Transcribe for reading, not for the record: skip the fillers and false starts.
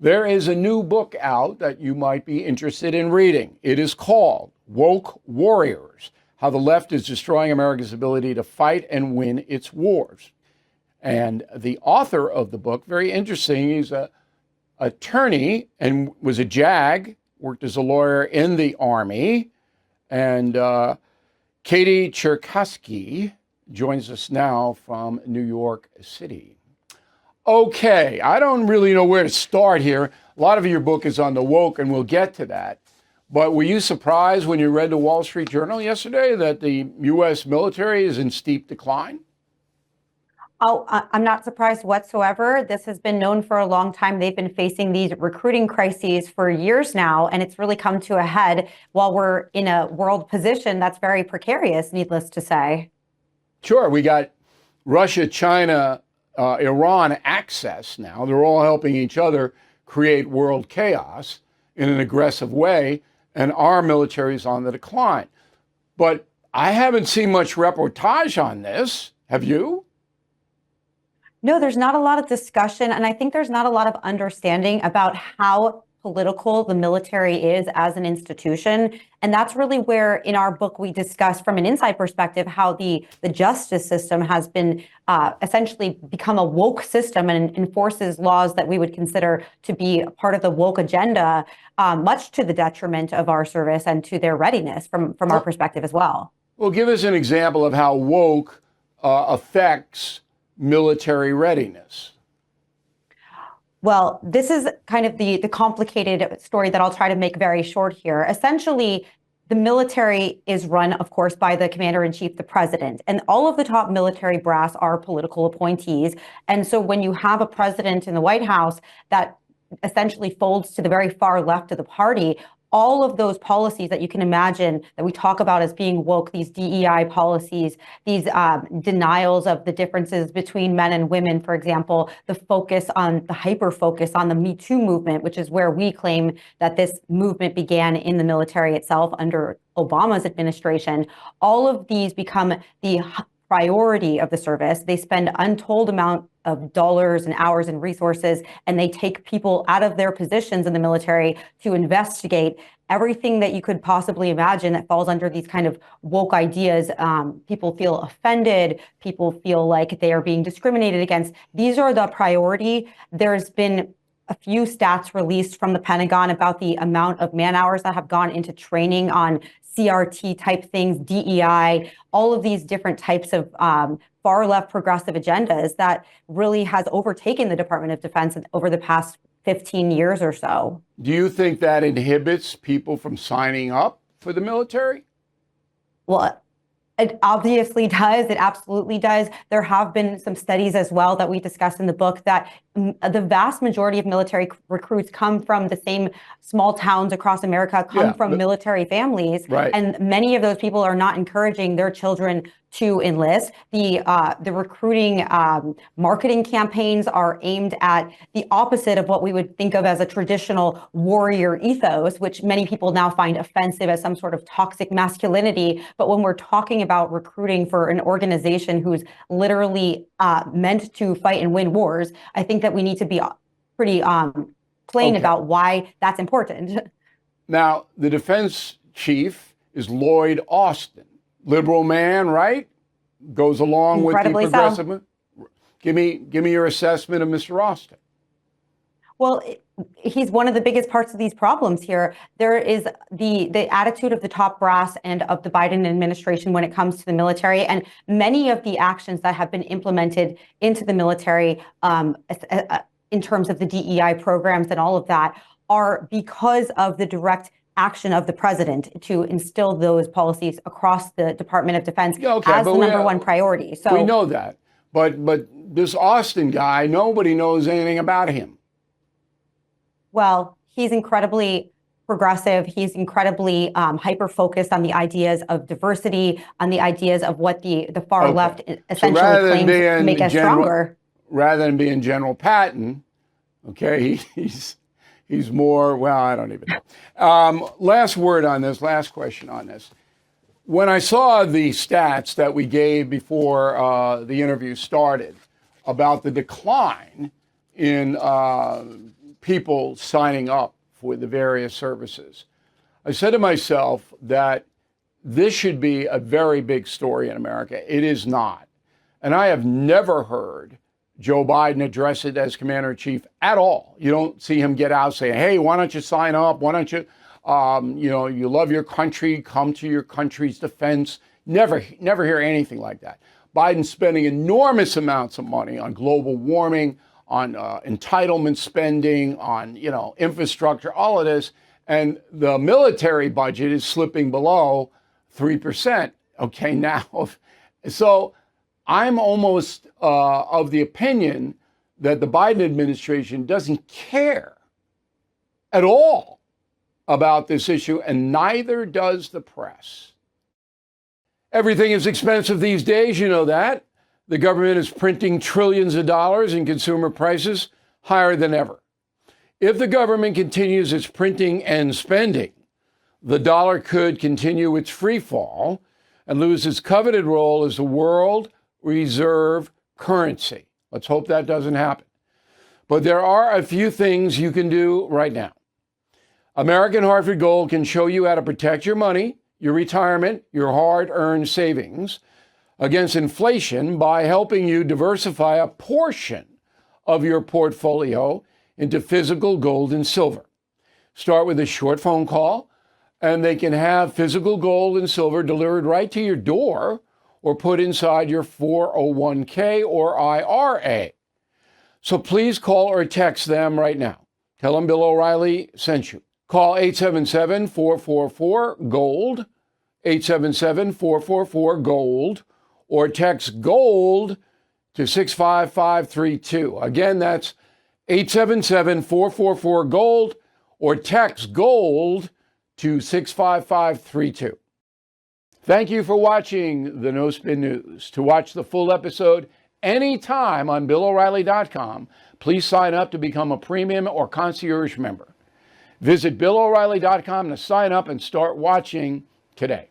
There is a new book out that you might be interested in reading. It is called Woke Warriors: How the Left is Destroying America's Ability to Fight and Win Its Wars. And the author of the book, very interesting, he's an attorney and was a JAG, worked as a lawyer in the Army. And Katie Cherkasky joins us now from New York City. Okay, I don't really know where to start here. A lot of your book is on the woke, and we'll get to that. But were you surprised when you read the Wall Street Journal yesterday that the U.S. military is in steep decline? Oh, I'm not surprised whatsoever. This has been known for a long time. They've been facing these recruiting crises for years now, and it's really come to a head while we're in a world position that's very precarious, needless to say. Sure, we got Russia, China, Iran access now. They're all helping each other create world chaos in an aggressive way, and our military is on the decline. But I haven't seen much reportage on this. Have you? No, there's not a lot of discussion, and I think there's not a lot of understanding about how political the military is as an institution. And that's really where in our book we discuss from an inside perspective how the justice system has been essentially become a woke system and enforces laws that we would consider to be part of the woke agenda, much to the detriment of our service and to their readiness from our perspective as well. Well, give us an example of how woke affects military readiness. Well, this is kind of the complicated story that I'll try to make very short here. Essentially, the military is run, of course, by the commander-in-chief, the president, and all of the top military brass are political appointees. And so when you have a president in the White House that essentially folds to the very far left of the party, all of those policies that you can imagine that we talk about as being woke, these DEI policies, these denials of the differences between men and women, for example, the hyper focus on the Me Too movement, which is where we claim that this movement began in the military itself under Obama's administration. All of these become the priority of the service. They spend untold amount of dollars and hours and resources, and they take people out of their positions in the military to investigate everything that you could possibly imagine that falls under these kind of woke ideas. People feel offended. People feel like they are being discriminated against. These are the priority. There's been a few stats released from the Pentagon about the amount of man hours that have gone into training on CRT type things, DEI, all of these different types of far left progressive agendas that really has overtaken the Department of Defense over the past 15 years or so. Do you think that inhibits people from signing up for the military? Well, it obviously does. It absolutely does. There have been some studies as well that we discuss in the book that the vast majority of military recruits come from the same small towns across America, come from military families. Right. And many of those people are not encouraging their children to enlist. The recruiting marketing campaigns are aimed at the opposite of what we would think of as a traditional warrior ethos, which many people now find offensive as some sort of toxic masculinity. But when we're talking about recruiting for an organization who's literally meant to fight and win wars, I think that we need to be pretty plain about why that's important. Now, the defense chief is Lloyd Austin. Liberal man, right? Goes along with the progressive. So. Give me your assessment of Mr. Austin. Well, he's one of the biggest parts of these problems here. There is the attitude of the top brass and of the Biden administration when it comes to the military, and many of the actions that have been implemented into the military in terms of the DEI programs and all of that are because of the direct action of the president to instill those policies across the Department of Defense as the number one priority. So we know that, but this Austin guy, nobody knows anything about him. Well, he's incredibly progressive. He's incredibly hyper-focused on the ideas of diversity, on the ideas of what the far left essentially claims to make us stronger. Rather than being General Patton, okay, he's more, well, I don't even know. Last word on this, last question on this. When I saw the stats that we gave before the interview started about the decline in people signing up for the various services. I said to myself that this should be a very big story in America. It is not. And I have never heard Joe Biden address it as commander-in-chief at all. You don't see him get out saying, hey, why don't you sign up? Why don't you, you love your country, come to your country's defense. Never hear anything like that. Biden's spending enormous amounts of money on global warming, on entitlement spending, on, infrastructure, all of this. And the military budget is slipping below 3%. Okay, now. So I'm almost of the opinion that the Biden administration doesn't care at all about this issue, and neither does the press. Everything is expensive these days, you know that. The government is printing trillions of dollars and consumer prices higher than ever. If the government continues its printing and spending, the dollar could continue its free fall and lose its coveted role as the world reserve currency. Let's hope that doesn't happen. But there are a few things you can do right now. American Hartford Gold can show you how to protect your money, your retirement, your hard-earned savings against inflation by helping you diversify a portion of your portfolio into physical gold and silver. Start with a short phone call, and they can have physical gold and silver delivered right to your door or put inside your 401k or IRA. So please call or text them right now. Tell them Bill O'Reilly sent you. Call 877-444-GOLD, 877-444-GOLD, or text GOLD to 65532. Again, that's 877-444-GOLD, or text GOLD to 65532. Thank you for watching the No Spin News. To watch the full episode anytime on BillO'Reilly.com, please sign up to become a premium or concierge member. Visit BillO'Reilly.com to sign up and start watching today.